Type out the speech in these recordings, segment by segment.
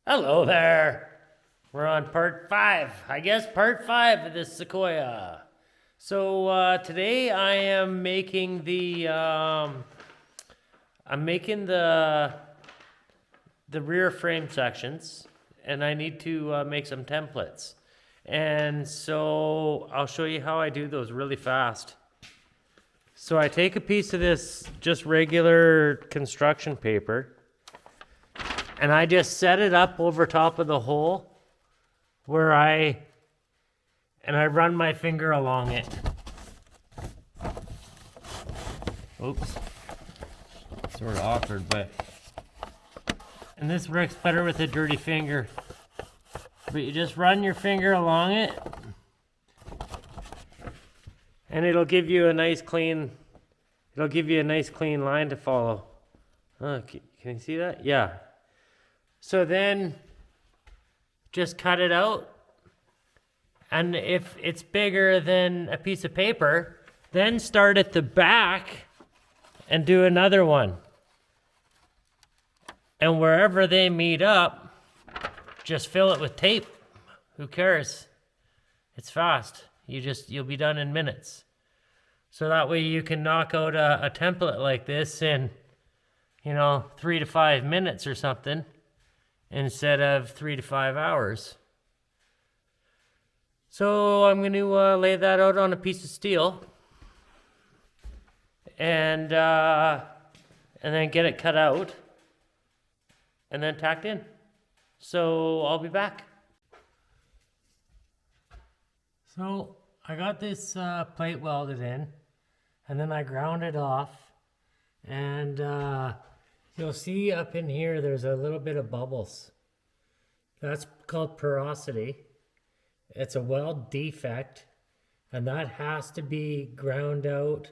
Hello there. We're on part 5. I guess part 5 of this Sequoia. So today I am making the rear frame sections, and I need to make some templates. And so I'll show you how I do those really fast. So I take a piece of this just regular construction paper, and I just set it up over top of the hole where I run my finger along it. Oops. Sort of awkward, and this works better with a dirty finger. But you just run your finger along it, and it'll give you a nice clean line to follow. Can you see that? Yeah. So then just cut it out, and if it's bigger than a piece of paper, then start at the back and do another one. And wherever they meet up, just fill it with tape. Who cares? It's fast. You'll be done in minutes. So that way you can knock out a template like this in 3 to 5 minutes or something, instead of 3 to 5 hours. So I'm going to lay that out on a piece of steel, and then get it cut out, and then tacked in. So I'll be back. So I got this plate welded in, and then I ground it off, and you'll see up in here there's a little bit of bubbles. That's called porosity. It's a weld defect, and that has to be ground out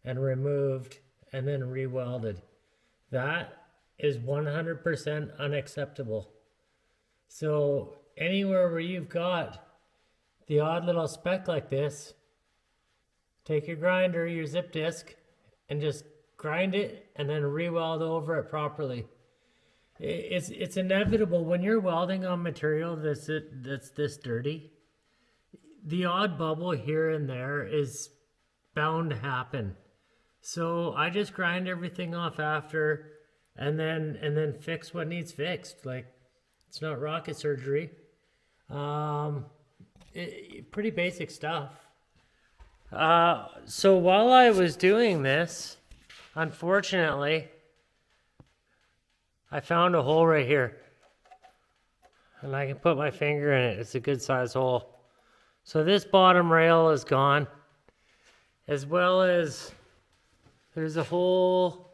and removed and then re-welded. That is 100% unacceptable. So anywhere where you've got the odd little speck like this, take your grinder, your zip disc, and just grind it and then re-weld over it properly. It's inevitable when you're welding on material that's this dirty. The odd bubble here and there is bound to happen. So I just grind everything off after, and then fix what needs fixed. Like, it's not rocket surgery. Pretty basic stuff. So while I was doing this, unfortunately, I found a hole right here, and I can put my finger in it. It's a good size hole. So this bottom rail is gone, as well as there's a hole.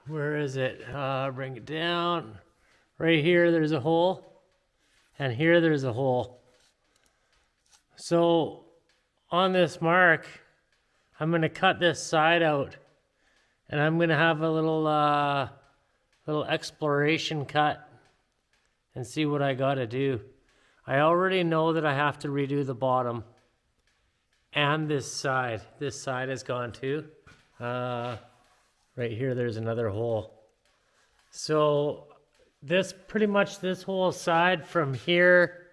Where is it? Bring it down. Right here there's a hole, and here there's a hole. So on this mark, I'm going to cut this side out, and I'm going to have a little exploration cut and see what I got to do. I already know that I have to redo the bottom and this side. This side is gone too. Right here there's another hole. So this whole side from here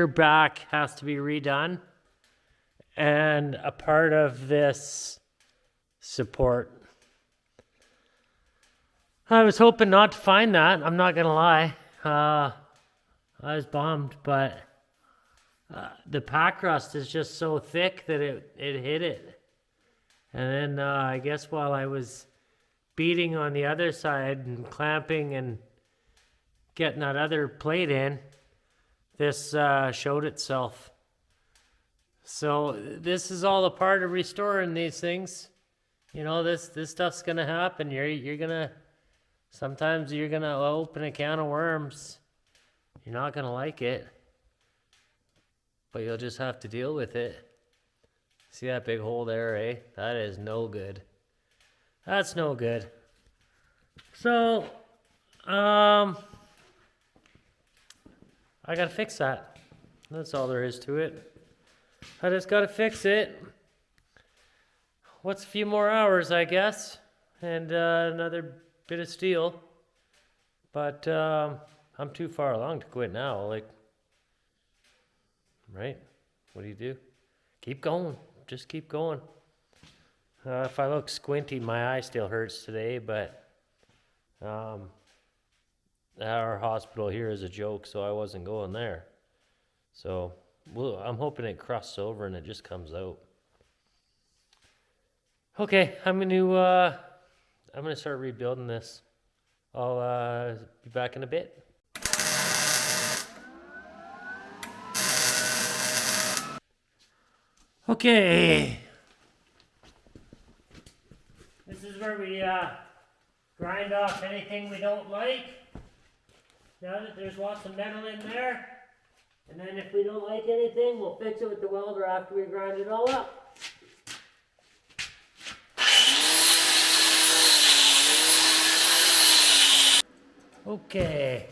back has to be redone, and a part of this support. I was hoping not to find that. I'm not gonna lie. I was bummed, but the pack rust is just so thick that it hit it. And then I guess while I was beating on the other side and clamping and getting that other plate in, this showed itself. So this is all a part of restoring these things. This stuff's gonna happen. Sometimes you're gonna open a can of worms. You're not gonna like it, but you'll just have to deal with it. See that big hole there, eh? That is no good. That's no good. So, I gotta fix that. That's all there is to it. I just gotta fix it. What's a few more hours, I guess, and another bit of steel. But I'm too far along to quit now. Like, right? What do? Keep going. Just keep going. If I look squinty, my eye still hurts today, but our hospital here is a joke, so I wasn't going there. So I'm hoping it crosses over and it just comes out. Okay, I'm gonna start rebuilding this. I'll be back in a bit. Okay. This is where we grind off anything we don't like. Now that there's lots of metal in there. And then if we don't like anything, we'll fix it with the welder after we grind it all up. Okay.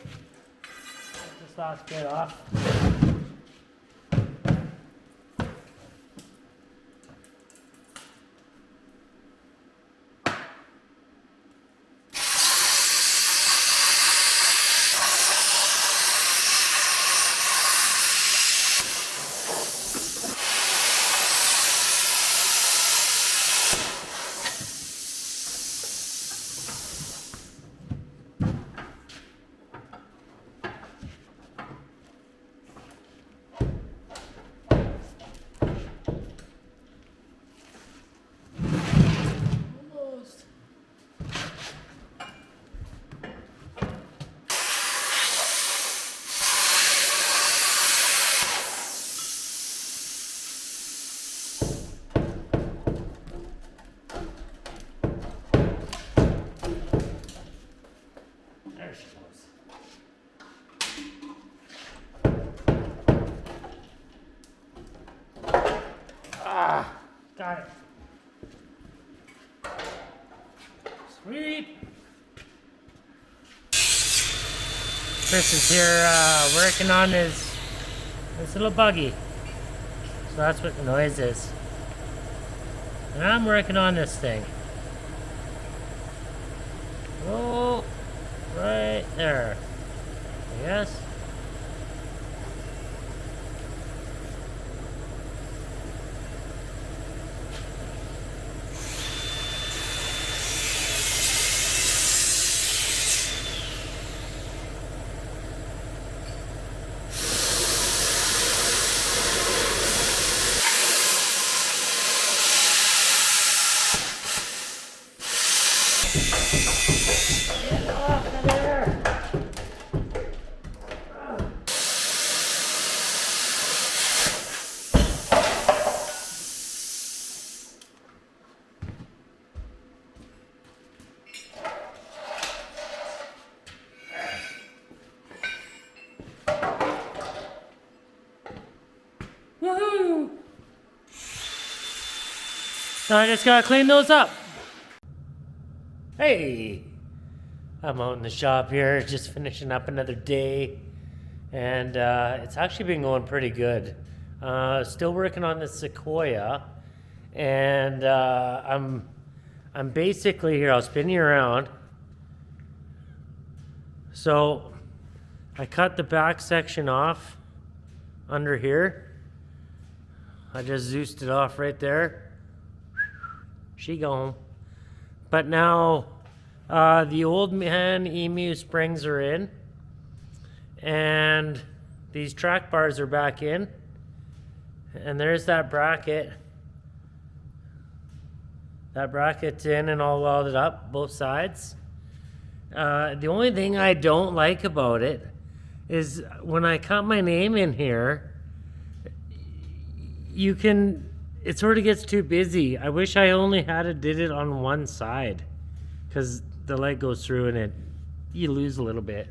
Take this last bit off. There she goes. Got it. Sweet. Chris is here working on this little buggy. So that's what the noise is. And I'm working on this thing. Oh, right there. Yes. Get off of there! Woohoo! So I just gotta clean those up. Hey! I'm out in the shop here, just finishing up another day, and it's actually been going pretty good. Still working on the Sequoia, and I'm basically here. I'll spin you around. So I cut the back section off under here. I just Zeused it off right there. She gone. But now the old man emu springs are in, and these track bars are back in, and there's that bracket. That bracket's in and all welded up, both sides. The only thing I don't like about it is when I cut my name in here, it sort of gets too busy. I wish I only did it on one side, because the leg goes through and you lose a little bit.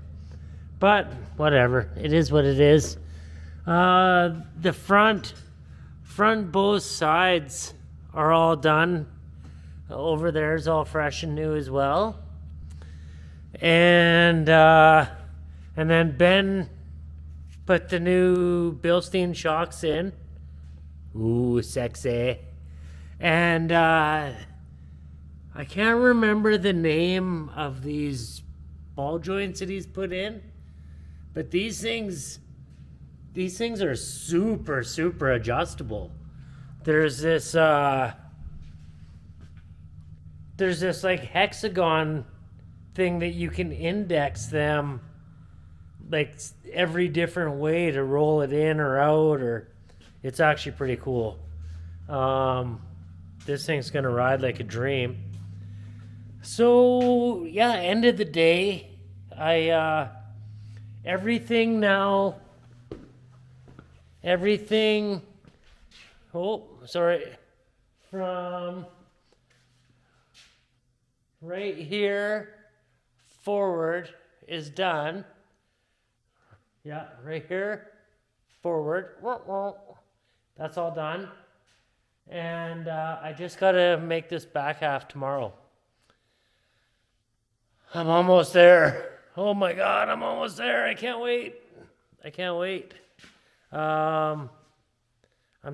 But whatever, it is what it is. The front both sides are all done. Over there is all fresh and new as well. And then Ben put the new Bilstein shocks in. Ooh, sexy. And I can't remember the name of these ball joints that he's put in. But these things are super, super adjustable. There's this like hexagon thing that you can index them like every different way to roll it in or out, or it's actually pretty cool. This thing's gonna ride like a dream. So yeah, end of the day, everything from right here forward is done. Yeah, right here forward. That's all done. And I just gotta make this back half tomorrow. I'm almost there. Oh my God, I'm almost there. I can't wait. I'm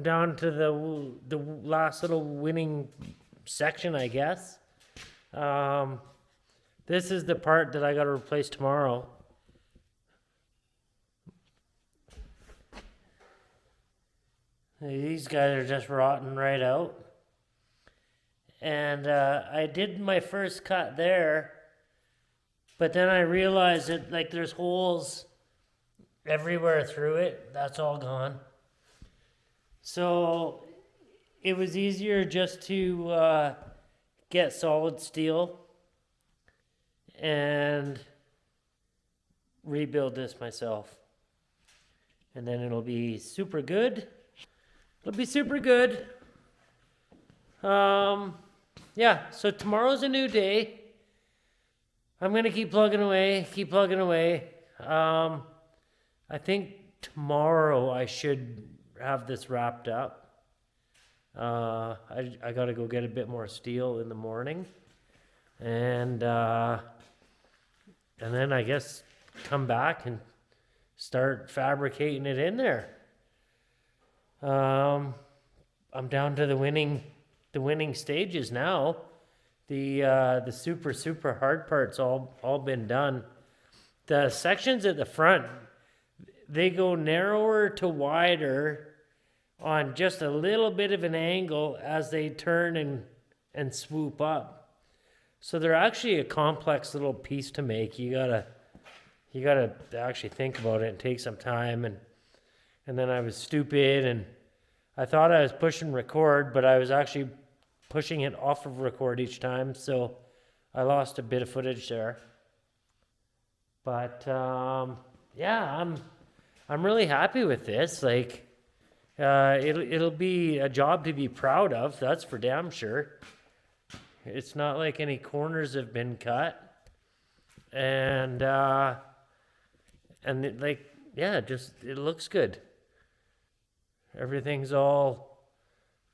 down to the last little winning section, I guess. This is the part that I got to replace tomorrow. These guys are just rotting right out. And I did my first cut there, but then I realized that like there's holes everywhere through it. That's all gone. So it was easier just to get solid steel and rebuild this myself. And then it'll be super good. Yeah, so tomorrow's a new day. I'm going to keep plugging away. I think tomorrow I should have this wrapped up. I got to go get a bit more steel in the morning. And then I guess come back and start fabricating it in there. I'm down to the winning stages now. The super hard part's all been done. The sections at the front, they go narrower to wider on just a little bit of an angle as they turn and swoop up. So they're actually a complex little piece to make. You gotta actually think about it and take some time. And then I was stupid and I thought I was pushing record, but I was actually pushing it off of record each time. So I lost a bit of footage there. But yeah, I'm really happy with this. Like it'll be a job to be proud of. That's for damn sure. It's not like any corners have been cut, and like yeah, just it looks good. Everything's all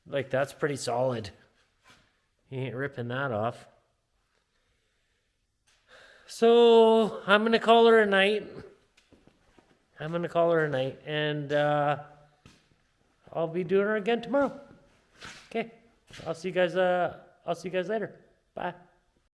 like that's pretty solid. You ain't ripping that off. So I'm gonna call her a night. And I'll be doing her again tomorrow. Okay, I'll see you guys later. Bye.